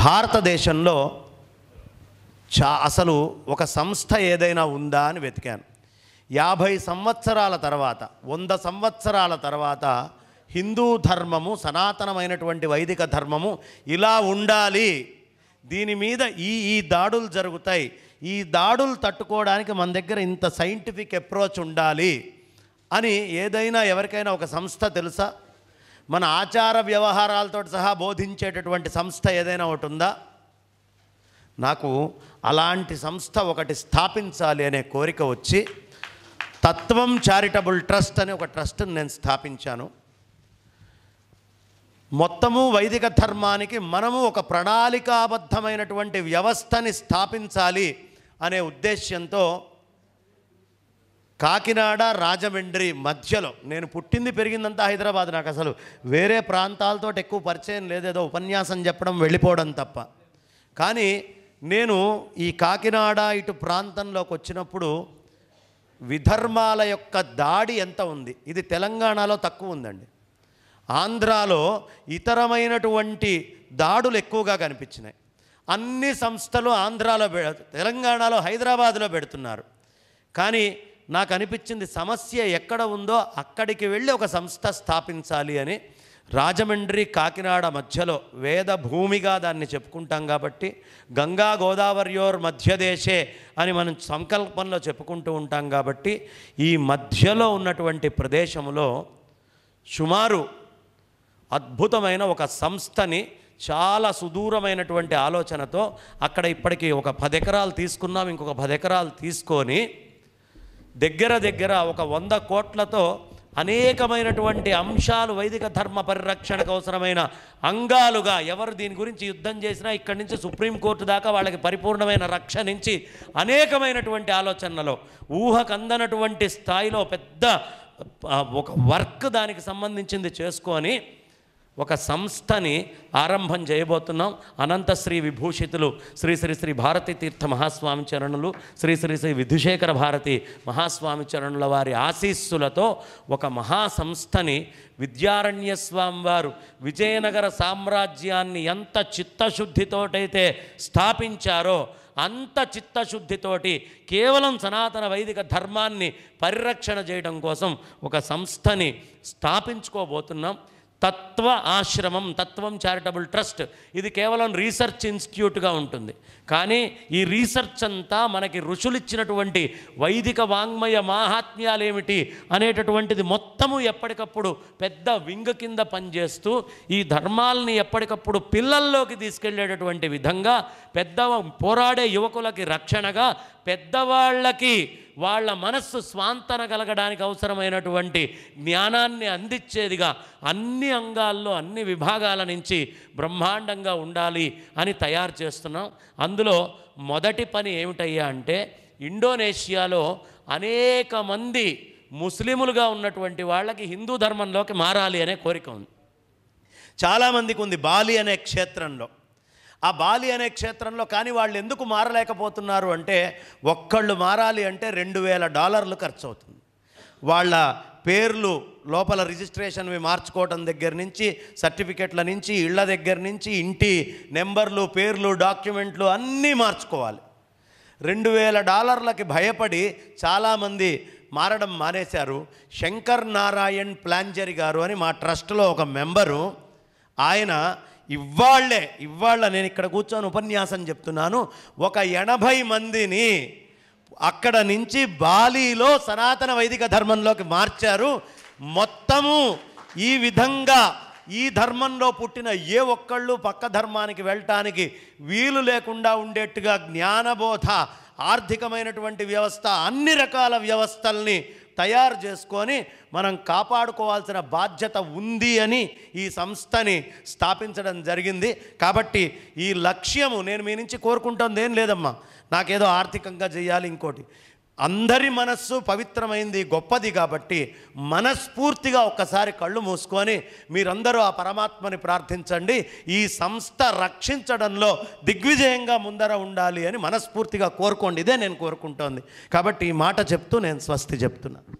భారతదేశంలో అసలు ఒక సంస్థ ఏదైనా ఉందా అని వెతికాను. 50 సంవత్సరాల తర్వాత, 100 సంవత్సరాల తర్వాత హిందూ ధర్మము, సనాతనమైనటువంటి వైదిక ధర్మము ఇలా ఉండాలి, దీని మీద ఈ దాడులు జరుగుతాయి, ఈ దాడులు తట్టుకోవడానికి మన దగ్గర ఇంత సైంటిఫిక్ అప్రోచ్ ఉండాలి అని ఏదైనా ఎవరికైనా ఒక సంస్థ తెలుసా? మన ఆచార వ్యవహారాలతో సహా బోధించేటటువంటి సంస్థ ఏదైనా ఒకటి ఉందా? నాకు అలాంటి సంస్థ ఒకటి స్థాపించాలి అనే కోరిక వచ్చి తత్వం చారిటబుల్ ట్రస్ట్ అనే ఒక ట్రస్ట్ని నేను స్థాపించాను. మొత్తము వైదిక ధర్మానికి మనము ఒక ప్రణాళికాబద్ధమైనటువంటి వ్యవస్థని స్థాపించాలి అనే ఉద్దేశ్యంతో కాకినాడ రాజమండ్రి మధ్యలో, నేను పుట్టింది పెరిగిందంతా హైదరాబాద్, నాకు అసలు వేరే ప్రాంతాలతో ఎక్కువ పరిచయం లేదు, ఏదో ఉపన్యాసం చెప్పడం వెళ్ళిపోవడం తప్ప. కానీ నేను ఈ కాకినాడ ఇటు ప్రాంతంలోకి వచ్చినప్పుడు విధర్మాల యొక్క దాడి ఎంత ఉంది, ఇది తెలంగాణలో తక్కువ ఉందండి. ఆంధ్రాలో ఇతరమైనటువంటి దాడులు ఎక్కువగా కనిపించినాయి. అన్ని సంస్థలు ఆంధ్రాలో, తెలంగాణలో, హైదరాబాద్లో పెడుతున్నారు. కానీ నాకు అనిపించింది సమస్య ఎక్కడ ఉందో అక్కడికి వెళ్ళి ఒక సంస్థ స్థాపించాలి అని. రాజమండ్రి కాకినాడ మధ్యలో వేద భూమిగా దాన్ని చెప్పుకుంటాం కాబట్టి, గంగా గోదావరియోర్ మధ్యదేశే అని మనం సంకల్పంలో చెప్పుకుంటూ ఉంటాం కాబట్టి, ఈ మధ్యలో ఉన్నటువంటి ప్రదేశంలో సుమారు అద్భుతమైన ఒక సంస్థని చాలా సుదూరమైనటువంటి ఆలోచనతో అక్కడ ఇప్పటికీ ఒక 10 ఎకరాలు తీసుకున్నాం, ఇంకొక 10 ఎకరాలు తీసుకొని దగ్గర ఒక 100 కోట్లతో అనేకమైనటువంటి అంశాలు వైదిక ధర్మ పరిరక్షణకు అవసరమైన అంగాలుగా, ఎవరు దీని గురించి యుద్ధం చేసినా ఇక్కడి నుంచి సుప్రీంకోర్టు దాకా వాళ్ళకి పరిపూర్ణమైన రక్షణ నుంచి అనేకమైనటువంటి ఆలోచనలో ఊహకందనటువంటి స్థాయిలో పెద్ద ఒక వర్క్ దానికి సంబంధించింది చేసుకొని ఒక సంస్థని ఆరంభం చేయబోతున్నాం. అనంతశ్రీ విభూషితులు శ్రీ శ్రీ శ్రీ భారతీ తీర్థ మహాస్వామి చరణులు, శ్రీ శ్రీ శ్రీ విధుశేఖర భారతి మహాస్వామి చరణుల వారి ఆశీస్సులతో ఒక మహాసంస్థని విద్యారణ్య స్వామి వారు విజయనగర సామ్రాజ్యాన్ని ఎంత చిత్తశుద్ధితోటైతే స్థాపించారో అంత చిత్తశుద్ధితోటి కేవలం సనాతన వైదిక ధర్మాన్ని పరిరక్షణ చేయడం కోసం ఒక సంస్థని స్థాపించుకోబోతున్నాం. తత్వ ఆశ్రమం, తత్వం చారిటబుల్ ట్రస్ట్, ఇది కేవలం రీసెర్చ్ ఇన్స్టిట్యూట్గా ఉంటుంది. కానీ ఈ రీసెర్చ్ అంతా మనకి ఋషులు ఇచ్చినటువంటి వైదిక వాంగ్మయ మాహాత్మ్యాలేమిటి అనేటటువంటిది మొత్తము ఎప్పటికప్పుడు పెద్ద వింగ్ కింద పనిచేస్తూ ఈ ధర్మాలని ఎప్పటికప్పుడు పిల్లల్లోకి తీసుకెళ్లేటటువంటి విధంగా, పెద్ద పోరాడే యువకులకి రక్షణగా, పెద్దవాళ్ళకి వాళ్ళ మనస్సు స్వాంతన కలగడానికి అవసరమైనటువంటి జ్ఞానాన్ని అందించేదిగా అన్ని అంగాల్లో, అన్ని విభాగాల నుంచి బ్రహ్మాండంగా ఉండాలి అని తయారు చేస్తున్నాం. అందులో మొదటి పని ఏమిటయ్యా అంటే, ఇండోనేషియాలో అనేక మంది ముస్లిములుగా ఉన్నటువంటి వాళ్ళకి హిందూ ధర్మంలోకి మారాలి అనే కోరిక ఉంది. చాలామందికి ఉంది బాలి అనే క్షేత్రంలో. ఆ బాలి అనే క్షేత్రంలో కానీ వాళ్ళు ఎందుకు మారలేకపోతున్నారు అంటే, ఒక్కళ్ళు మారాలి అంటే $2000 ఖర్చు అవుతుంది. వాళ్ళ పేర్లు లోపల రిజిస్ట్రేషన్వి మార్చుకోవటం దగ్గర నుంచి, సర్టిఫికెట్ల నుంచి, ఇళ్ల దగ్గర నుంచి, ఇంటి నెంబర్లు, పేర్లు, డాక్యుమెంట్లు అన్నీ మార్చుకోవాలి. $2000కి భయపడి చాలామంది మారడం మానేశారు. శంకర్ నారాయణ్ ప్లాంజరి గారు అని మా ట్రస్ట్లో ఒక మెంబరు, ఆయన ఇవాళ నేను ఇక్కడ కూర్చొని ఉపన్యాసం చెప్తున్నాను, ఒక 80 మందిని అక్కడ నుంచి బాలీలో సనాతన వైదిక ధర్మంలోకి మార్చారు. మొత్తము ఈ విధంగా ఈ ధర్మంలో పుట్టిన ఏ ఒక్కళ్ళు పక్క ధర్మానికి వెళ్ళటానికి వీలు లేకుండా ఉండేట్టుగా జ్ఞానబోధ, ఆర్థికమైనటువంటి వ్యవస్థ, అన్ని రకాల వ్యవస్థల్ని తయారు చేసుకొని మనం కాపాడుకోవాల్సిన బాధ్యత ఉంది అని ఈ సంస్థని స్థాపించడం జరిగింది. కాబట్టి ఈ లక్ష్యము నేను మీ నుంచి కోరుకుంటుంది ఏం లేదమ్మా, నాకేదో ఆర్థికంగా చేయాలి ఇంకోటి. అందరి మనస్సు పవిత్రమైంది, గొప్పది. కాబట్టి మనస్ఫూర్తిగా ఒక్కసారి కళ్ళు మూసుకొని మీరందరూ ఆ పరమాత్మని ప్రార్థించండి. ఈ సంస్థ రక్షించడంలో దిగ్విజయంగా ముందర ఉండాలి అని మనస్ఫూర్తిగా కోరుకోండి. ఇదే నేను కోరుకుంటోంది. కాబట్టి ఈ మాట చెప్తూ నేను స్వస్తి చెప్తున్నాను.